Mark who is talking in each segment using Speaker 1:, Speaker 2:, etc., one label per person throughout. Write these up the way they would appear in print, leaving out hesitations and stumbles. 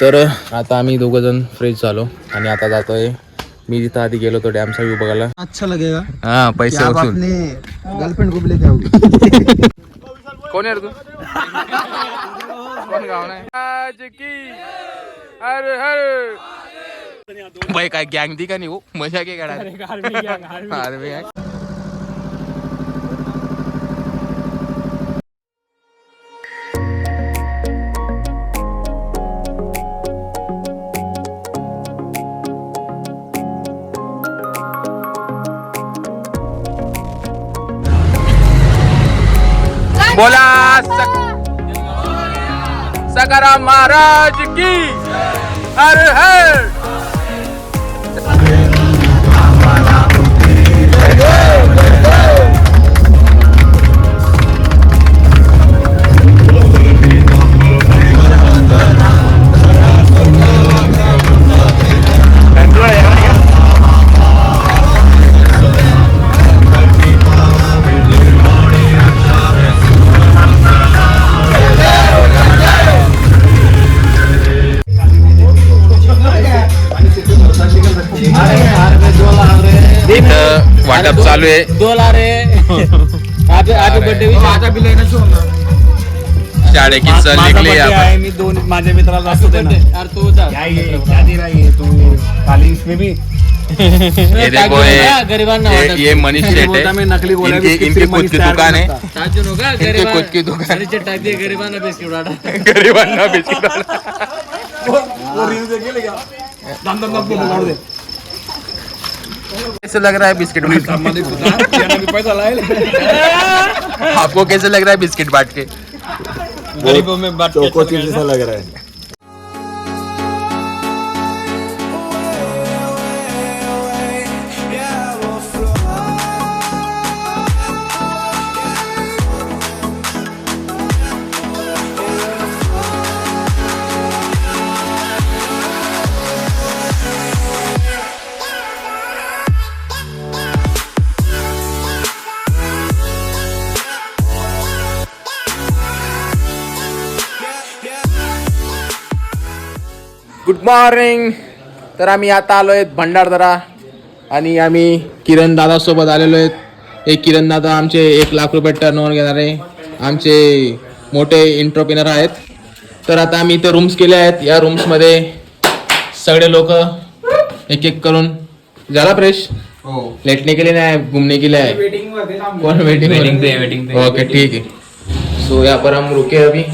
Speaker 1: तर आता आम्ही दोघं जण फ्रेश झालो आणि आता जातोय. मी जिथं आधी गेलो तो डॅमचा व्ह्यू बघायला.
Speaker 2: अच्छा लगेगा
Speaker 1: हा पैसे वसूल.
Speaker 2: गर्लफ्रेंड को भी लेके आओगे?
Speaker 1: कोण आहे रे तू? कोण गाव नाही आज की अरे अरे भाई काय गँग दी का नाही हो मजा के काढा आर्मी गँग. बोला सकाराम महाराज की हर हर. वाटप चालू आहे. शाळे की चल निघली
Speaker 2: मी दोन माझ्या मित्राला असतो ये
Speaker 1: देखो ये मनीष शेट है. इनकी खुद की दुकान है. इनकी खुद की दुकान. गरिबांना बिस्किट कैसे लग रहा है बिस्किट आपको कैसे लग रहा है बिस्किट बांट के?
Speaker 2: गरीबों में बात जैसा लग रहा है.
Speaker 1: Good morning. तर आम्ही आता आलो आहेत भंडारदरा आणि आम्ही किरण दादा सोबत आलेलो आहेत. हे किरण दादा आमचे 1 लाख रुपये टर्नओव्हर घेणारे आमचे मोठे एंटरप्रेन्योर आहेत. तर आता आम्ही इथे रूम्स केले आहेत. या रूम्समध्ये सगळे लोक एक एक करून झाला फ्रेश. लेटने के लिए नहीं घूमने के लिए है. कौन वेटिंग पे? ओके ठीक है. सो यहाँ पर हम रुके अभी.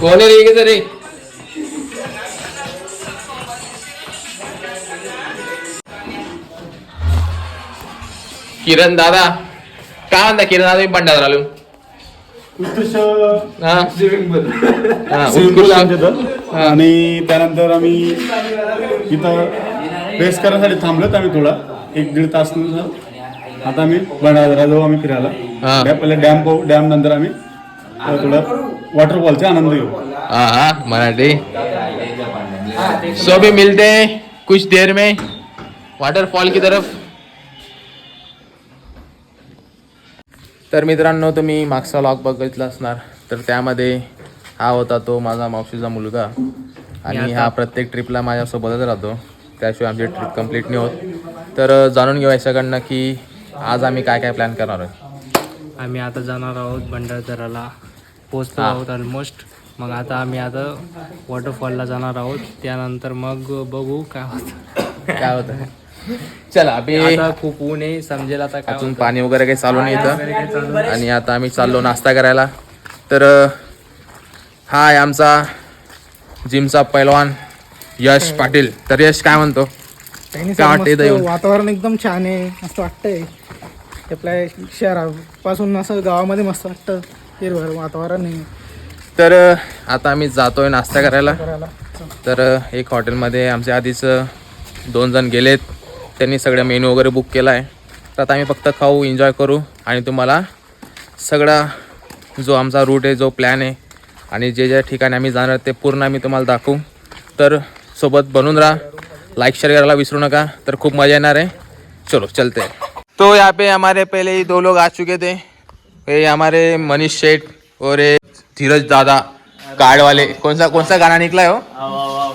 Speaker 1: कोण आहे रे? किरण दादा काय म्हणता? किरण दादा भंडार आलो
Speaker 3: आणि त्यानंतर आम्ही इथं रेस्ट करण्यासाठी थांबलोत आम्ही थोडा 1-1.5 तास. आता आम्ही भंडारदरा जाऊ आम्ही फिरायला. पहिले डॅम पाहू. डॅम नंतर आम्ही थोडा वॉटरफॉलचा आनंद घेऊ.
Speaker 1: हाँ मराठी. सो भी मिलते हैं कुछ देर में वाटरफॉल की तरफ. तर मित्रांनो तुम्ही मागचा लॉग बघितला असणार. तर त्यामध्ये हा होता तो माझा मावशीचा मुलगा आणि हा प्रत्येक ट्रिपला माझ्यासोबतच राहतो. त्याशिवाय आमची ट्रिप कंप्लीट नाही होत. तर जाणून घेऊ याच्याकडनं की आज आम्ही काय काय प्लॅन करणार आहोत.
Speaker 4: आम्ही आता जाणार आहोत भंडारदराला. पोचतो आहोत ऑलमोस्ट. मग आता आम्ही वॉटरफॉलला जाणार आहोत. त्यानंतर मग बघू काय होतं.
Speaker 1: चला अभि
Speaker 4: आता खूप ऊन आहे समजेल आता काय
Speaker 1: अजून पाणी वगैरे काही चालू नाही इथं. आणि आता आम्ही चाललो नाश्ता करायला. तर हा आहे आमचा जिमचा पैलवान यश पाटील. तर यश काय म्हणतो? काय वाटतंय?
Speaker 2: वातावरण एकदम छान आहे. मस्त वाटतंय. आपल्या शहरापासून असं गावामध्ये मस्त वाटतं. हिरवळ वातावरण आहे.
Speaker 1: तर आता आम्ही जातोय नाश्ता करायला. तर एक हॉटेलमध्ये आमच्या आधीच 2 जण गेलेत. त्यांनी सगळं मेनू वगैरे बुक केला आहे. तर आता आम्ही फक्त खाऊ, एन्जॉय करू आणि तुम्हाला सगळा जो आमचा रूट आहे, जो प्लॅन आहे आणि जे ज्या ठिकाणी आम्ही जाणार ते पूर्ण आम्ही तुम्हाला दाखवू. तर सोबत बनून राहा. लाईक शेअर करायला विसरू नका. तर खूप मजा येणार आहे. चलो चलते हैं. तो यहाँ पे हमारे पहले ही 2 लोग आ चुके थे. ये हमारे मनीष शेठ और धीरज दादा कार्डवाले. कोणता गाणा निघलाय हो?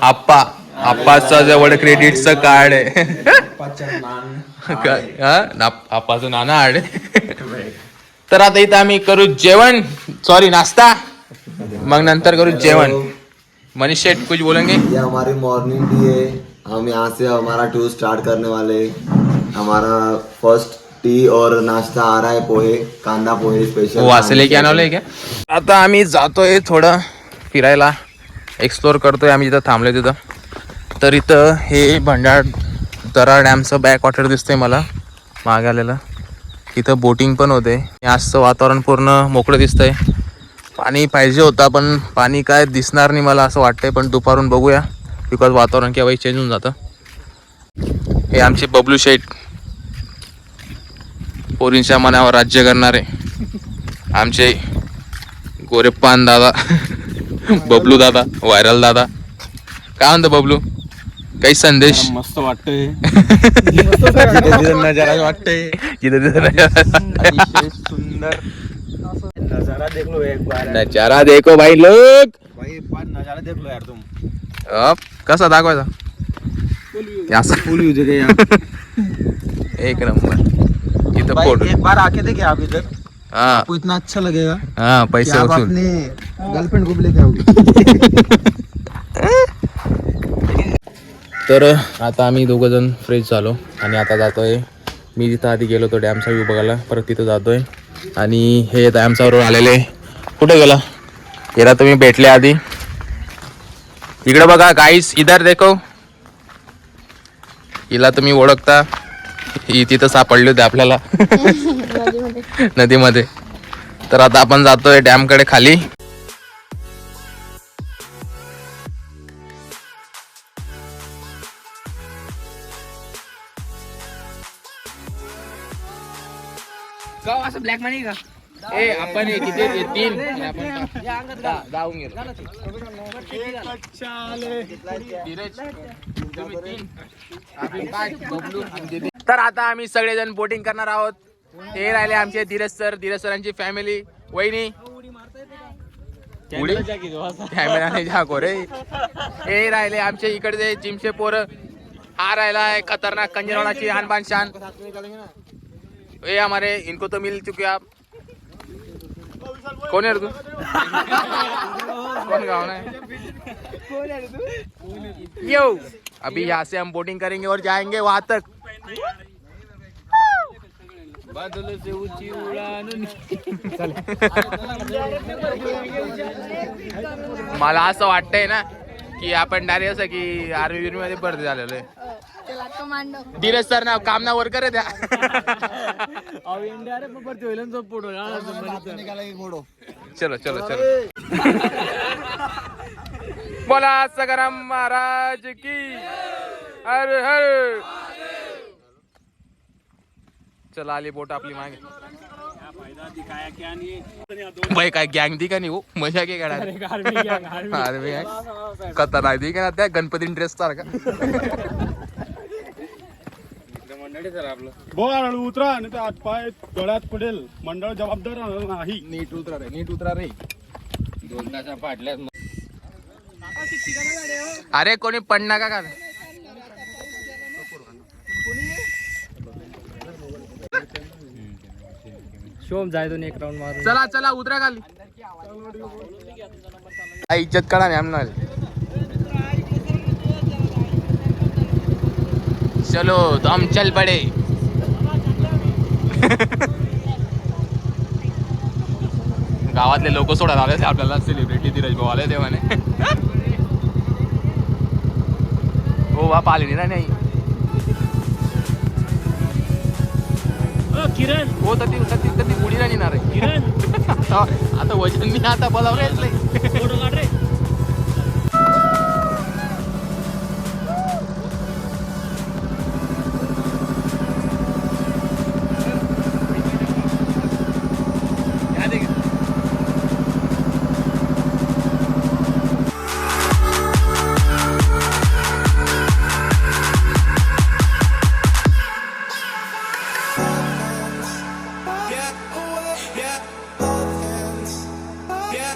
Speaker 1: आप्पा. आप्पाचं जवळ क्रेडिटचं कार्ड आहे. आप्पाचं नाना आड. तर आता इथं आम्ही करू जेवण, सॉरी नाश्ता, मग नंतर करू जेवण. मनीष शेठ कुछ बोलेंगे?
Speaker 5: ये हमारी मॉर्निंग टी है. हम यहाँ से हमारा टूर स्टार्ट करने वाले. हमारा फर्स्ट टी और नाश्ता आ रहा है पोहे, कांदा पोहे स्पेशल.
Speaker 1: हो असं लेके आणवलंय क्या? आता आम्ही जातोय थोडं फिरायला, एक्सप्लोर करतोय आम्ही जिथं थांबलोय तिथं. तर इथं हे भंडारदरा डॅमचं बॅक वॉटर दिसतंय मला मागे आलेलं. इथं बोटिंग पण होते. आजचं वातावरण पूर्ण मोकळं दिसतंय. पाणी पाहिजे होता पण पाणी काय दिसणार नाही मला असं वाटतंय, पण दुपारून बघूया बिकॉज वातावरण केव्हाही चेंज होऊन जातं. हे आमचे बबलू शेठ, पोरींच्या मनावर राज्य करणारे आमचे गोरेप्पान दादा, बबलू दादा, व्हायरल दादा. काय म्हणतो बबलू, काही संदेश?
Speaker 3: मस्त वाटतंय.
Speaker 1: नजारा वाटतंय सुंदर.
Speaker 2: नजारा देख लो एक बार.
Speaker 1: नजारा देखो भाई लोग.
Speaker 2: भाई एक बार नजारा देख लो यार तुम.
Speaker 1: कसा दाखवायचा? असं
Speaker 2: फुल यूज है यहाँ.
Speaker 1: एक नंबर. इथं
Speaker 2: भाई
Speaker 1: फोटो.
Speaker 2: एक बार आके देखिए आप इधर,
Speaker 1: हा
Speaker 2: आपको इतना अच्छा लगेगा
Speaker 1: हा
Speaker 2: कि
Speaker 1: पैसे
Speaker 2: आप
Speaker 1: वसूल.
Speaker 2: अपने गर्लफ्रेंड को भी लेके आओगे.
Speaker 1: तर आता आम्ही दोघं जण फ्रेश झालो आणि आता जातोय. मी जिथं आधी गेलो तो डॅमचा व्ह्यू बघायला, परत तिथं जातोय. आणि हे डॅमचा रोड आलेले. कुठे गेला? याला तुम्ही भेटले आधी. इकडे बघा गाईस, इधर देखो. हिला तुम्ही ओळखता, ही तिथं सापडली होती आपल्याला नदीमध्ये. तर आता आपण जातोय डॅमकडे खाली. असं ब्लॅक मनी का? ए आपण किती 3 जाऊन गेलो. तर आता आम्ही सगळेजण बोटिंग करणार आहोत. हे राहिले आमचे धीरज सरांची फॅमिली. वहिनी कॅमेराने जाको रे. हे राहिले आमचे इकडचे जिमचे पोरं. हा राहिला आहे खतरनाक कंजरवाडाची हानबान शान. ये हमारे इनको तो मिल चुके आप. कौन है रे तू? कौन गाँव है? यो अभी यहाँ से हम बोटिंग करेंगे और जाएंगे वहां तक. मला असं वाटतंय ना की आपण डायरेक्ट असं की आर्मी मध्ये भरती झालेलो आहे. धीरज सर ना काम ना वर करे द्या. चलो चलो चलो. बोला सगराम महाराज की हर हर. चला आली बोट आपली मागे. भाई काय गँग दी का नाही हो, मजा घे गाडा. आर्मी आहे खतरनाक दी का त्या गणपती ड्रेस सारखा.
Speaker 3: बोल उतरा आणि ते हात पाय गळ्यात पडेल. मंडळ जबाबदार नाही.
Speaker 1: नीट उतरा रे, नीट उतरा रे. 2 तास पाडल्यात. अरे कोणी पडणार का?
Speaker 4: शोम जायतो एक राऊंड मारून.
Speaker 1: चला चला उतरा खाली. इज्जत काढा नाही आमना. चलो तो हम चल पडे. गावातले लोक सोडायला आले आपल्याला. सेलिब्रिटी धीरज भाऊ आले तेव्हा. हो बाप आले नाही.
Speaker 4: किरण
Speaker 1: हो तर ती उडी नाही येणार आहे.
Speaker 4: किरण
Speaker 1: आता वजन मी आता बोलावलं.
Speaker 4: फोटो काढ रे.
Speaker 6: Yeah, both hands. Yeah,